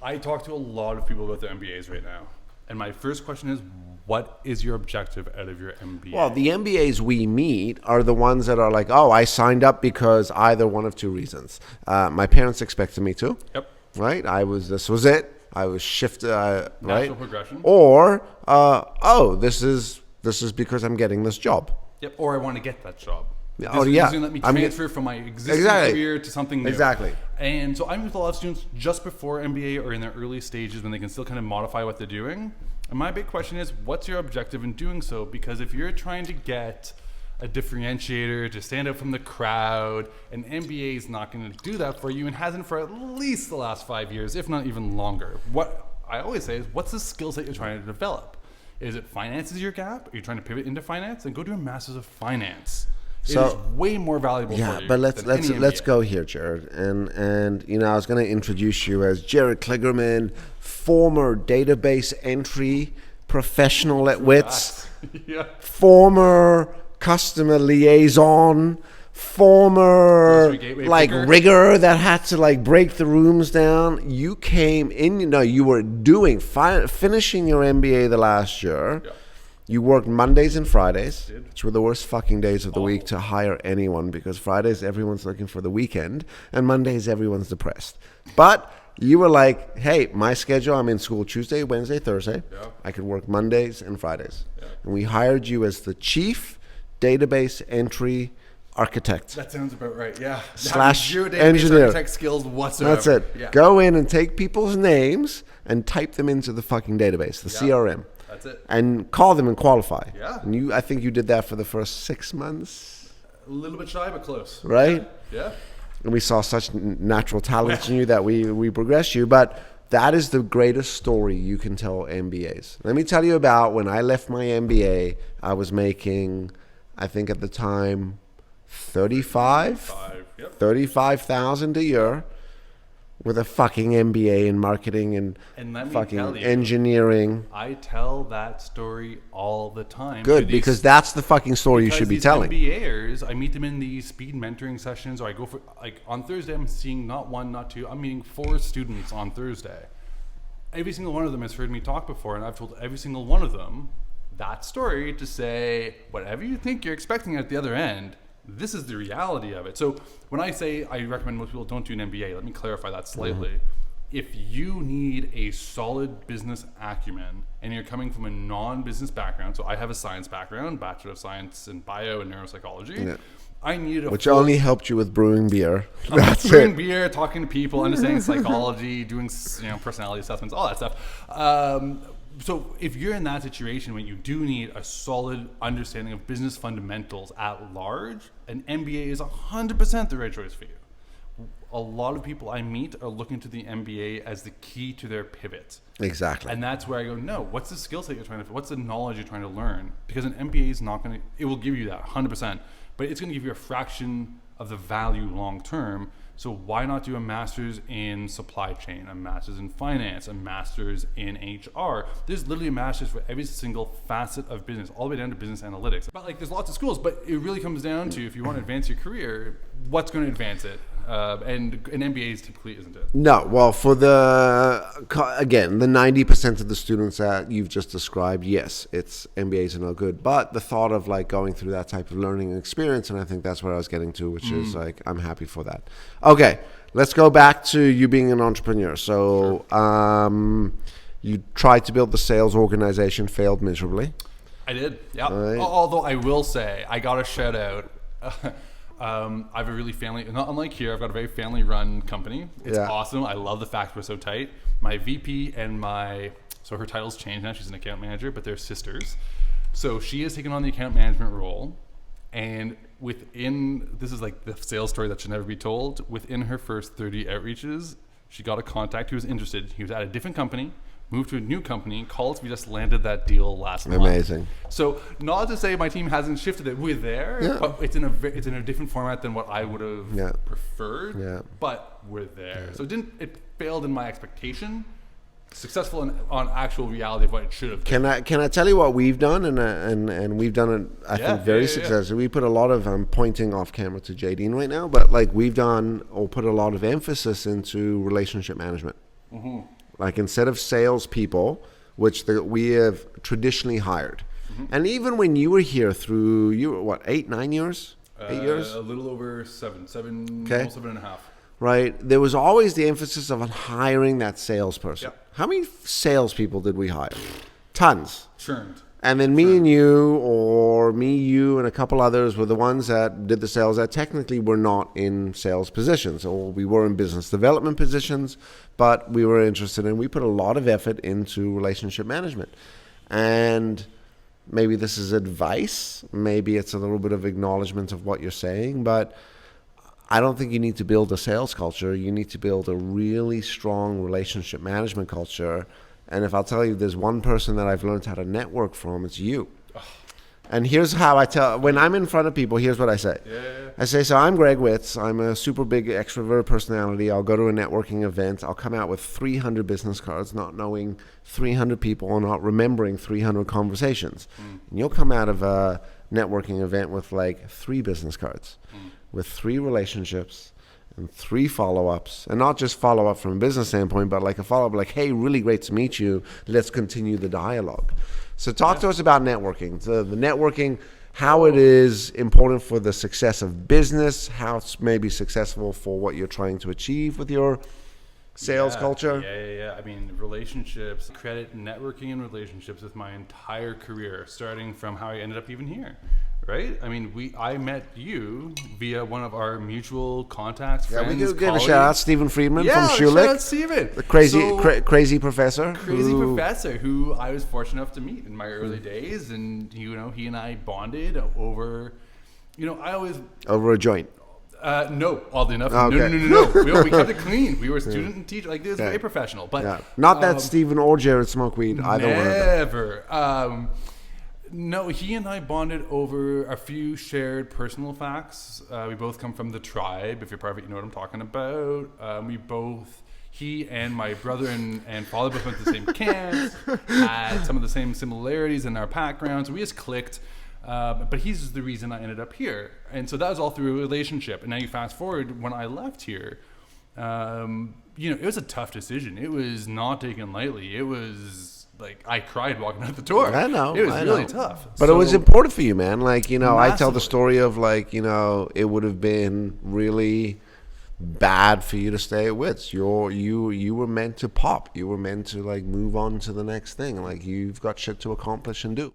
I talk to a lot of people about their MBAs right now. And my first question is, what is your objective out of your MBA? Well, the MBAs we meet are the ones that are like, oh, I signed up because either one of two reasons. My parents expected me to. Yep. Right? This was it. I was shifted, Natural right? progression. Or, this is because I'm getting this job. Yep. Or I want to get that job. Yeah. This is going to let me transfer from my existing career to something new. Exactly. And so I'm with a lot of students just before MBA or in their early stages when they can still kind of modify what they're doing. And my big question is, what's your objective in doing so? Because if you're trying to get a differentiator to stand out from the crowd, an MBA is not going to do that for you and hasn't for at least the last 5 years, if not even longer. What I always say is, what's the skill set you're trying to develop? Is it finance is your gap? Are you trying to pivot into finance? Then go do a master's of finance. So, it is way more valuable for you. Yeah, but let's go here, Jared. And I was going to introduce you as Jared Kligerman, former database entry professional at Witz, former customer liaison, former rigger that had to break the rooms down. You came in, you were finishing your MBA the last year. Yeah. You worked Mondays and Fridays, which were the worst fucking days of the week to hire anyone, because Fridays everyone's looking for the weekend and Mondays everyone's depressed. But you were like, hey, my schedule, I'm in school Tuesday, Wednesday, Thursday. Yeah. I could work Mondays and Fridays. Yeah. And we hired you as the chief database entry architect. That sounds about right, yeah. / engineer. Architect skills whatsoever. That's it. Yeah. Go in and take people's names and type them into the fucking database, the CRM. That's it. And call them and qualify. Yeah. And I think you did that for the first 6 months. A little bit shy, but close. Right? Yeah. And we saw such natural talent in you that we progressed you. But that is the greatest story you can tell MBAs. Let me tell you about when I left my MBA, I was making, I think at the time, 35,000 a year. With a fucking MBA in marketing and fucking engineering. I tell that story all the time. Good, because that's the fucking story you should be telling. MBAers, I meet them in these speed mentoring sessions, or I go for, on Thursday, I'm seeing not one, not two, I'm meeting 4 students on Thursday. Every single one of them has heard me talk before, and I've told every single one of them that story to say, whatever you think you're expecting at the other end, this is the reality of it. So when I say I recommend most people don't do an MBA, let me clarify that slightly. Mm-hmm. If you need a solid business acumen and you're coming from a non-business background, so I have a science background, Bachelor of Science in Bio and Neuropsychology. Yeah. I needed which only helped you with brewing beer. That's brewing beer, talking to people, understanding psychology, doing personality assessments, all that stuff. So if you're in that situation when you do need a solid understanding of business fundamentals at large, an MBA is 100% the right choice for you. A lot of people I meet are looking to the MBA as the key to their pivot. Exactly. And that's where I go, no, what's the skill set you're trying to, what's the knowledge you're trying to learn? Because an MBA is not going to, it will give you that 100%, but it's going to give you a fraction of the value long term. So why not do a master's in supply chain, a master's in finance, a master's in HR? There's literally a master's for every single facet of business, all the way down to business analytics. But there's lots of schools, but it really comes down to, if you want to advance your career, what's going to advance it? And an MBA typically isn't it. No, well, for the 90% of the students that you've just described, yes, it's MBAs are no good. But the thought of going through that type of learning experience, and I think that's what I was getting to, which is I'm happy for that. Okay, let's go back to you being an entrepreneur. So you tried to build the sales organization, failed miserably. I did, yeah. Right. Although I will say, I got a shout out. I have a really not unlike here, I've got a very family-run company. It's awesome. I love the fact we're so tight. My VP and so her title's changed now. She's an account manager, but they're sisters. So she has taken on the account management role. And this is the sales story that should never be told. Within her first 30 outreaches, she got a contact who was interested. He was at a different company, moved to a new company, called. We just landed that deal last month. Amazing. So not to say my team hasn't shifted it. We're there, but it's in a different format than what I would have preferred. Yeah. But we're there. Yeah. So it failed in my expectation. Successful on actual reality of what it should have been. Can I tell you what we've done, and we've done it I think very successfully. We put a lot of pointing off camera to Jadine right now, but we've done or put a lot of emphasis into relationship management. Mm-hmm. like instead of salespeople, which we have traditionally hired. And even when you were here you were what, 8-9 years? 8 years? A little over seven, Okay. almost 7.5. Right. There was always the emphasis of hiring that salesperson. Yep. How many salespeople did we hire? Tons. Churned. And then me and you, or me, you, and a couple others were the ones that did the sales that technically were not in sales positions, or we were in business development positions, but we were interested in, we put a lot of effort into relationship management. And maybe this is advice, maybe it's a little bit of acknowledgement of what you're saying, but I don't think you need to build a sales culture. You need to build a really strong relationship management culture. And if I'll tell you, there's one person that I've learned how to network from, it's you. And here's how I tell, when I'm in front of people, here's what I say. Yeah. I say, so I'm Greg Witz. I'm a super big extrovert personality. I'll go to a networking event. I'll come out with 300 business cards, not knowing 300 people or not remembering 300 conversations. And you'll come out of a networking event with like 3 business cards, with 3 relationships, and 3 follow-ups, and not just follow-up from a business standpoint, but like a follow-up like, hey, really great to meet you. Let's continue the dialogue. So talk to us about networking. So the networking, how it is important for the success of business, how it's maybe successful for what you're trying to achieve with your sales culture. Yeah. I mean, relationships, credit networking and relationships with my entire career, starting from how I ended up even here. Right? I mean, I met you via one of our mutual contacts, friends, we give colleagues. a shout out Stephen Friedman from shout Schulich. out Steven. The crazy professor. Professor who I was fortunate enough to meet in my early days. And, he and I bonded over, Over a joint. No, oddly enough. Okay. No. We kept it clean. We were student and teacher. Like, it was very professional. But not that Stephen or Jared smoke weed. Either one of them. Never. No, he and I bonded over a few shared personal facts. We both come from the tribe. If you're private, you know what I'm talking about. He and my brother and father both went to the same camps, had some of the same similarities in our backgrounds. We just clicked. But he's the reason I ended up here. And so that was all through a relationship. And now you fast forward, when I left here, it was a tough decision. It was not taken lightly. It was like, I cried walking out the door. I know. It was really tough. But it was important for you, man. Like, I tell the Massively. story of like, it would have been really bad for you to stay at Witz. You were meant to pop. You were meant to like move on to the next thing. Like, you've got shit to accomplish and do.